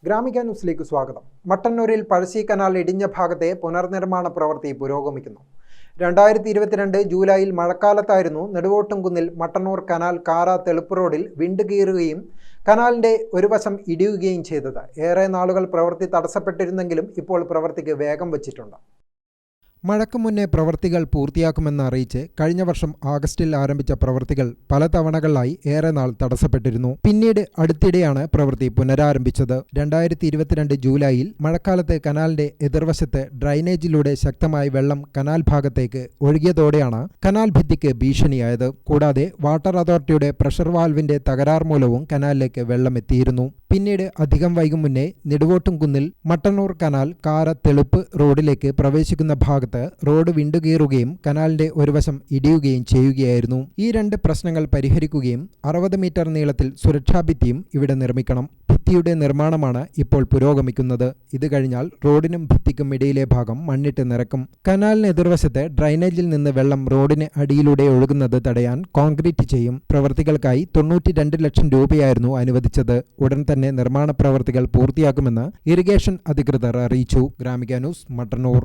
ഗ്രാമിക ന്യൂസിലേക്ക് സ്വാഗതം. മട്ടന്നൂരിൽ പഴശ്ശി കനാൽ ഇടിഞ്ഞ ഭാഗത്തെ പുനർനിർമ്മാണ പ്രവൃത്തി പുരോഗമിക്കുന്നു. 2022 ജൂലൈയിൽ മഴക്കാലത്തായിരുന്നു നെടുവോട്ടുംകുന്നിൽ മട്ടന്നൂർ കനാൽ കാര തെളുപ്പ് റോഡിൽ വിണ്ട് കീറുകയും കനാലിൻ്റെ ഒരു വശം ഇടിയുകയും ചെയ്തത്. ഏറെ നാളുകൾ പ്രവൃത്തി തടസ്സപ്പെട്ടിരുന്നെങ്കിലും ഇപ്പോൾ പ്രവൃത്തിക്ക് വേഗം വച്ചിട്ടുണ്ട്. മഴയ്ക്ക് മുന്നേ പ്രവൃത്തികൾ പൂർത്തിയാക്കുമെന്ന് അറിയിച്ച് കഴിഞ്ഞ വർഷം ആഗസ്റ്റിൽ ആരംഭിച്ച പ്രവൃത്തികൾ പല തവണകളിലായി ഏറെ നാൾ തടസ്സപ്പെട്ടിരുന്നു. പിന്നീട് അടുത്തിടെയാണ് പ്രവൃത്തി പുനരാരംഭിച്ചത്. 2022 ജൂലൈയിൽ മഴക്കാലത്ത് കനാലിന്റെ എതിർവശത്ത് ഡ്രൈനേജിലൂടെ ശക്തമായി വെള്ളം കനാൽ ഭാഗത്തേക്ക് ഒഴുകിയതോടെയാണ് കനാൽ ഭിത്തിക്ക് ഭീഷണിയായത്. കൂടാതെ വാട്ടർ അതോറിറ്റിയുടെ പ്രഷർ വാൽവിന്റെ തകരാർ മൂലവും കനാലിലേക്ക് വെള്ളം എത്തിയിരുന്നു. പിന്നീട് അധികം വൈകും മുന്നേ നെടുവോട്ടുംകുന്നിൽ മട്ടന്നൂർ കനാൽ കാര തെളുപ്പ് റോഡിലേക്ക് പ്രവേശിക്കുന്ന ഭാഗത്ത് റോഡ് വിണ്ടുകീറുകയും കനാലിന്റെ ഒരു വശം ഇടിയുകയും ചെയ്യുകയായിരുന്നു. ഈ രണ്ട് പ്രശ്നങ്ങൾ പരിഹരിക്കുകയും 60 മീറ്റർ നീളത്തിൽ സുരക്ഷാ ഭിത്തിയും ഇവിടെ നിർമ്മിക്കണം. ഭിത്തിയുടെ നിർമ്മാണമാണ് ഇപ്പോൾ പുരോഗമിക്കുന്നത്. ഇത് കഴിഞ്ഞാൽ റോഡിനും ഭിത്തിക്കും ഇടയിലെ ഭാഗം മണ്ണിട്ട് നിറക്കും. കനാലിന് എതിർവശത്ത് ഡ്രൈനേജിൽ നിന്ന് വെള്ളം റോഡിന് അടിയിലൂടെ ഒഴുകുന്നത് തടയാൻ കോൺക്രീറ്റ് ചെയ്യും. പ്രവൃത്തികൾക്കായി 92 ലക്ഷം രൂപയായിരുന്നു അനുവദിച്ചത്. ഉടൻ തന്നെ നിർമ്മാണ പ്രവൃത്തികൾ പൂർത്തിയാക്കുമെന്ന് ഇറിഗേഷൻ അധികൃതർ അറിയിച്ചു. ഗ്രാമിക ന്യൂസ്, മട്ടന്നൂർ.